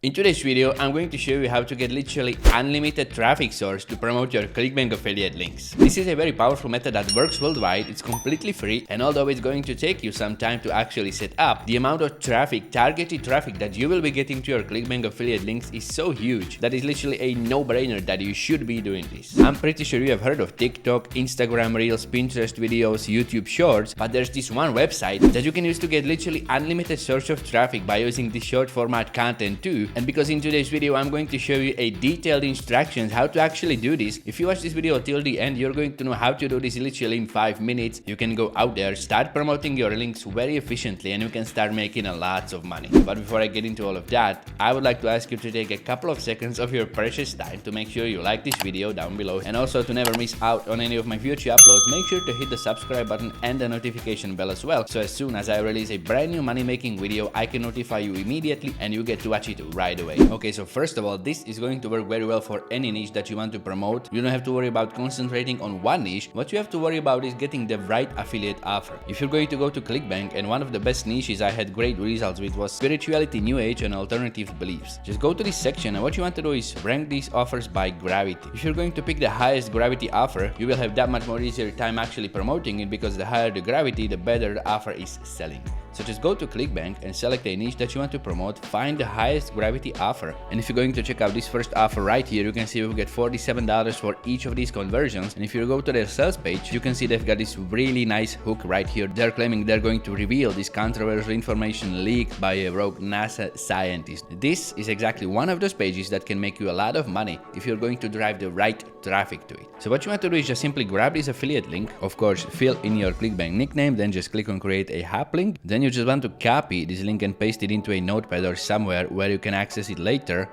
In today's video, I'm going to show you how to get literally unlimited traffic source to promote your Clickbank affiliate links. This is a very powerful method that works worldwide, it's completely free, and although it's going to take you some time to actually set up, the amount of traffic, targeted traffic that you will be getting to your Clickbank affiliate links is so huge that it's literally a no-brainer that you should be doing this. I'm pretty sure you have heard of TikTok, Instagram Reels, Pinterest videos, YouTube Shorts, but there's this one website that you can use to get literally unlimited source of traffic by using this short format content too. And because in today's video I'm going to show you a detailed instructions how to actually do this. If you watch this video till the end, you're going to know how to do this literally in 5 minutes. You can go out there, start promoting your links very efficiently, and you can start making a lots of money. But before I get into all of that, I would like to ask you to take a couple of seconds of your precious time to make sure you like this video down below, and also to never miss out on any of my future uploads, make sure to hit the subscribe button and the notification bell as well, so as soon as I release a brand new money making video, I can notify you immediately and you get to watch it right away. Okay, so first of all, this is going to work very well for any niche that you want to promote. You don't have to worry about concentrating on one niche. What you have to worry about is getting the right affiliate offer. If you're going to go to Clickbank, and one of the best niches I had great results with was spirituality, new age, and alternative beliefs. Just go to this section, and what you want to do is rank these offers by gravity. If you're going to pick the highest gravity offer, you will have that much more easier time actually promoting it, because the higher the gravity, the better the offer is selling. So just go to Clickbank and select a niche that you want to promote, find the highest gravity offer. And if you're going to check out this first offer right here, you can see we get $47 for each of these conversions. And if you go to their sales page, you can see they've got this really nice hook right here. They're claiming they're going to reveal this controversial information leaked by a rogue NASA scientist. This is exactly one of those pages that can make you a lot of money if you're going to drive the right traffic to it. So what you want to do is just simply grab this affiliate link, of course fill in your Clickbank nickname, then just click on create a hop link. Then you just want to copy this link and paste it into a notepad or somewhere where you can access it later,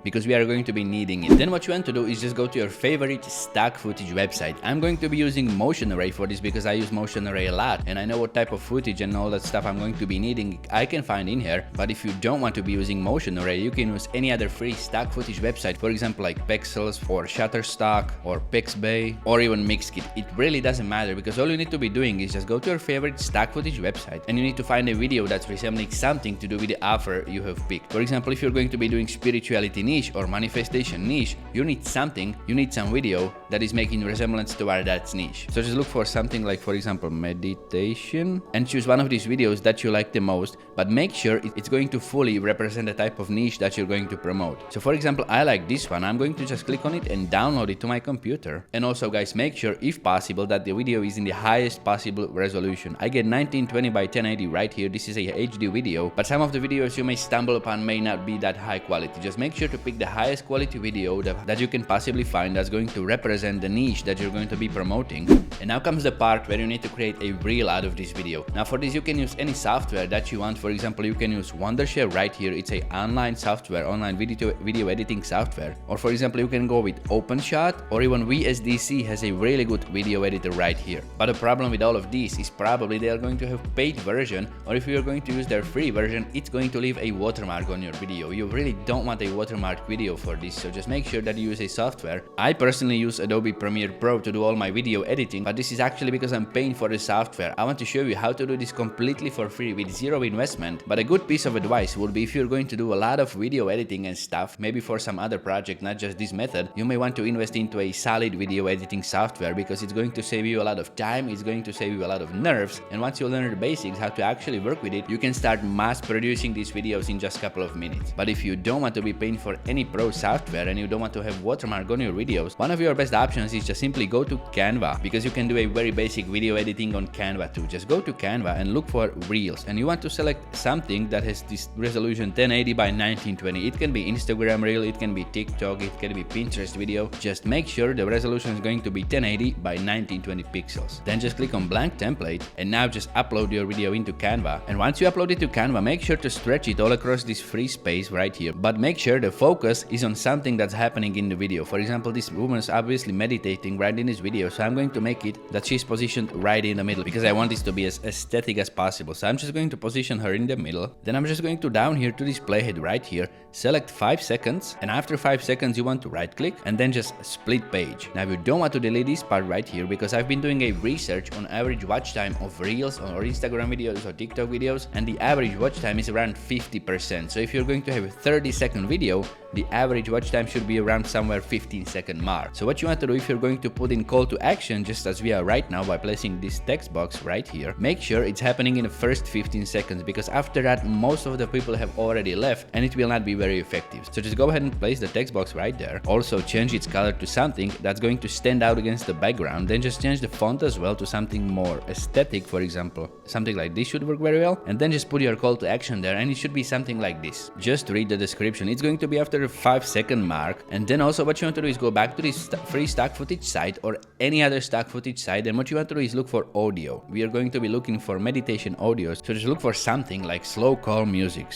because we are going to be needing it. Then what you want to do is just go to your favorite stock footage website. I'm going to be using Motion Array for this because I use Motion Array a lot and I know what type of footage and all that stuff I'm going to be needing I can find in here. But if you don't want to be using Motion Array, you can use any other free stock footage website, for example like Pexels or Shutterstock or Pixabay or even Mixkit. It really doesn't matter, because all you need to be doing is just go to your favorite stock footage website and you need to find a video that's resembling something to do with the offer you have picked. For example, if you're going to be doing spirituality niche or manifestation niche, you need some video that is making resemblance toward that niche. So just look for something like, for example, meditation, and choose one of these videos that you like the most, but make sure it's going to fully represent the type of niche that you're going to promote. So for example, I like this one. I'm going to just click on it and download it to my computer. And also guys, make sure if possible that the video is in the highest possible resolution. I get 1920 by 1080 right here. This is a HD video, but some of the videos you may stumble upon may not be that high quality. Just make sure to pick the highest quality video that you can possibly find that's going to represent the niche that you're going to be promoting. And now comes the part where you need to create a reel out of this video. Now for this you can use any software that you want. For example, you can use Wondershare right here. It's a online software, online video editing software. Or for example, you can go with OpenShot, or even VSDC has a really good video editor right here. But the problem with all of these is probably they are going to have paid version, or if you're going to use their free version, it's going to leave a watermark on your video. You really don't want a watermark video for this, so just make sure that you use a software. I personally use Adobe Premiere Pro to do all my video editing, but this is actually because I'm paying for the software. I want to show you how to do this completely for free with zero investment. But a good piece of advice would be, if you're going to do a lot of video editing and stuff, maybe for some other project, not just this method, you may want to invest into a solid video editing software, because it's going to save you a lot of time, it's going to save you a lot of nerves, and once you learn the basics, how to actually work with it, you can start mass producing these videos in just a couple of minutes. But if you don't want to be paying for any pro software and you don't want to have watermark on your videos, one of your best options is just simply go to Canva, because you can do a very basic video editing on Canva too. Just go to Canva and look for Reels, and you want to select something that has this resolution 1080 by 1920. It can be Instagram Reel, it can be TikTok, it can be Pinterest video. Just make sure the resolution is going to be 1080 by 1920 pixels. Then just click on blank template, and now just upload your video into Canva. And once you upload it to Canva, make sure to stretch it all across this free space right here, but make sure the focus is on something that's happening in the video. For example, this woman is obviously meditating right in this video, so I'm going to make it that she's positioned right in the middle because I want this to be as aesthetic as possible. So I'm just going to position her in the middle. Then I'm just going to down here to this playhead right here, select 5 seconds, and after 5 seconds you want to right click and then just split page. Now you don't want to delete this part right here because I've been doing a research on average watch time of Reels or Instagram videos or TikTok videos, and the average watch time is around 50%. So if you're going to have a 30-second video, the average watch time should be around somewhere 15-second mark. So what you want to do if you're going to put in call to action, just as we are right now by placing this text box right here, make sure it's happening in the first 15 seconds because after that most of the people have already left and it will not be very effective. So just go ahead and place the text box right there. Also change its color to something that's going to stand out against the background. Then just change the font as well to something more aesthetic. For example, something like this should work very well. And then just put your call to action there and it should be something like this. Just read the description. It's going to be after the 5-second mark. And then also what you want to do is go back to this free stock footage site or any other stock footage site, and what you want to do is look for audio. We are going to be looking for meditation audios, so just look for something like slow calm music,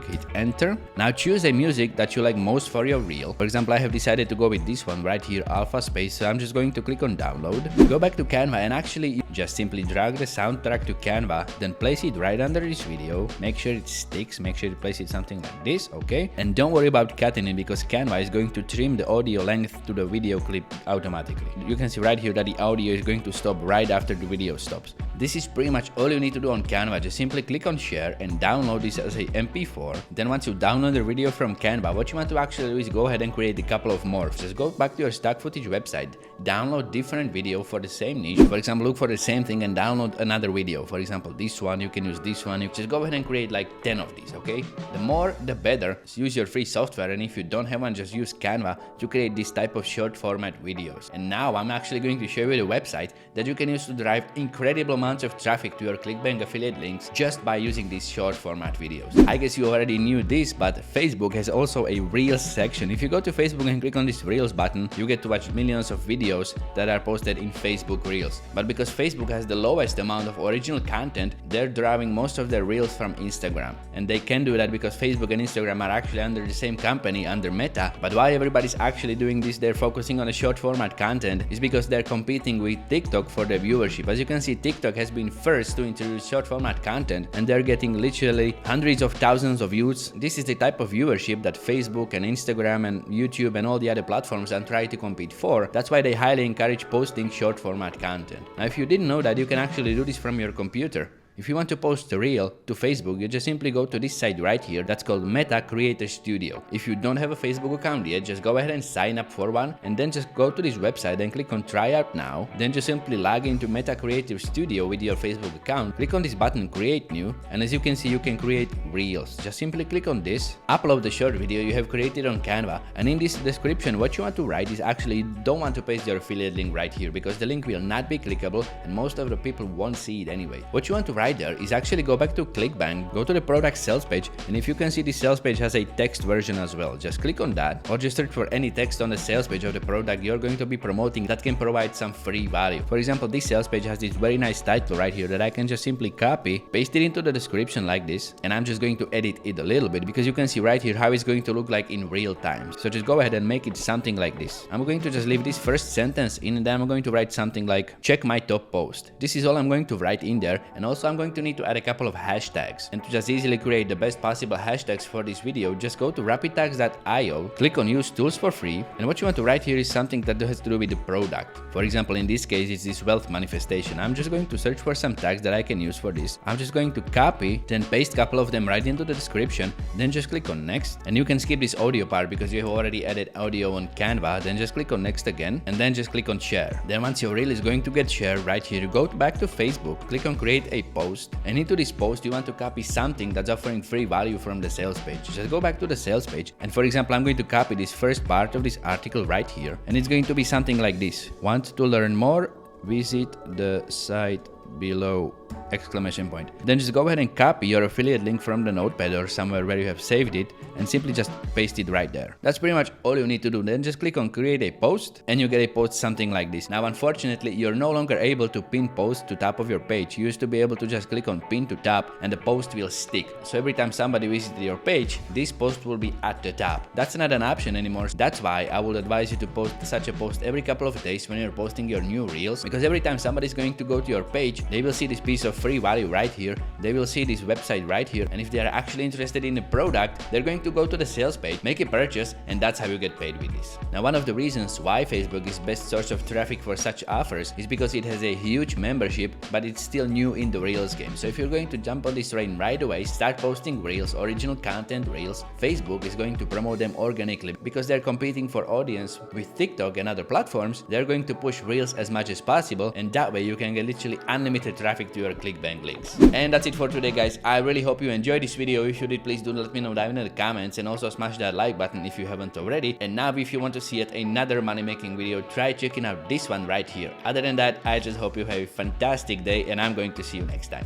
hit enter. Now choose a music that you like most for your reel. For example, I have decided to go with this one right here, Alpha Space, so I'm just going to click on download. Go back to Canva and actually just simply drag the soundtrack to Canva, then place it right under this video. Make sure it sticks, make sure you place it something like this, okay? And don't worry about cutting it because Canva is going to trim the audio length to the video clip automatically. You can see right here that the audio is going to stop right after the video stops. This is pretty much all you need to do on Canva. Just simply click on share and download this as a MP4. Then once you download the video from Canva, what you want to actually do is go ahead and create a couple of morphs. Just go back to your stock footage website, download different video for the same niche. For example, look for the same thing and download another video. For example, this one, you can use this one. You just go ahead and create like 10 of these, okay? The more, the better. Just use your free software, and if you don't have one, just use Canva to create this type of short format videos. And now I'm actually going to show you the website that you can use to drive incredible amounts of traffic to your Clickbank affiliate links just by using these short format videos. I guess you already knew this, but Facebook has also a Reels section. If you go to Facebook and click on this Reels button, you get to watch millions of videos that are posted in Facebook Reels. But because Facebook has the lowest amount of original content, they're driving most of their Reels from Instagram. And they can do that because Facebook and Instagram are actually under the same company, under Meta. But why everybody's actually doing this, they're focusing on a short format content, is because they're competing with TikTok for the viewership. As you can see, TikTok has been first to introduce short format content and they're getting literally hundreds of thousands of views. This is the type of viewership that Facebook and Instagram and YouTube and all the other platforms are trying to compete for. That's why they highly encourage posting short format content. Now, if you didn't know that, you can actually do this from your computer. If you want to post a reel to Facebook, you just simply go to this site right here that's called Meta Creator Studio. If you don't have a Facebook account yet, just go ahead and sign up for one and then just go to this website and click on try out now. Then just simply log into Meta Creative Studio with your Facebook account, click on this button create new, and as you can see, you can create reels. Just simply click on this, upload the short video you have created on Canva, and in this description what you want to write is actually you don't want to paste your affiliate link right here because the link will not be clickable and most of the people won't see it anyway. What you want to write there is actually go back to Clickbank, go to the product sales page, and if you can see, the sales page has a text version as well. Just click on that or just search for any text on the sales page of the product you're going to be promoting that can provide some free value. For example, this sales page has this very nice title right here that I can just simply copy, paste it into the description like this, and I'm just going to edit it a little bit because you can see right here how it's going to look like in real time. So just go ahead and make it something like this. I'm going to just leave this first sentence in and then I'm going to write something like check my top post. This is all I'm going to write in there, and also I'm going to need to add a couple of hashtags. And to just easily create the best possible hashtags for this video, just go to rapidtags.io, click on use tools for free, and what you want to write here is something that has to do with the product. For example, in this case, it's this wealth manifestation. I'm just going to search for some tags that I can use for this. I'm just going to copy, then paste a couple of them right into the description, then just click on next, and you can skip this audio part because you have already added audio on Canva. Then just click on next again, and then just click on share. Then once your reel is going to get shared right here, you go back to Facebook, click on create a post, and into this post you want to copy something that's offering free value from the sales page. Just go back to the sales page, and for example, I'm going to copy this first part of this article right here, and it's going to be something like this. Want to learn more? Visit the site below. exclamation point. Then just go ahead and copy your affiliate link from the notepad or somewhere where you have saved it and simply just paste it right there. That's pretty much all you need to do. Then just click on create a post and you get a post something like this. Now unfortunately you're no longer able to pin post to top of your page. You used to be able to just click on pin to top and the post will stick. So every time somebody visits your page, this post will be at the top. That's not an option anymore. That's why I would advise you to post such a post every couple of days when you're posting your new reels, because every time somebody's going to go to your page, they will see this piece of free value right here. They will see this website right here, and if they are actually interested in the product, they're going to go to the sales page, make a purchase, and that's how you get paid with this. Now one of the reasons why Facebook is best source of traffic for such offers is because it has a huge membership, but it's still new in the Reels game. So if you're going to jump on this train right away, start posting Reels, original content Reels, Facebook is going to promote them organically because they're competing for audience with TikTok and other platforms. They're going to push Reels as much as possible, and that way you can get literally unlimited traffic to your Clickbank links. And that's it for today, guys. I really hope you enjoyed this video. If you did, please do let me know down in the comments, and also smash that like button if you haven't already. And now if you want to see yet another money making video, try checking out this one right here. Other than that, I just hope you have a fantastic day, and I'm going to see you next time.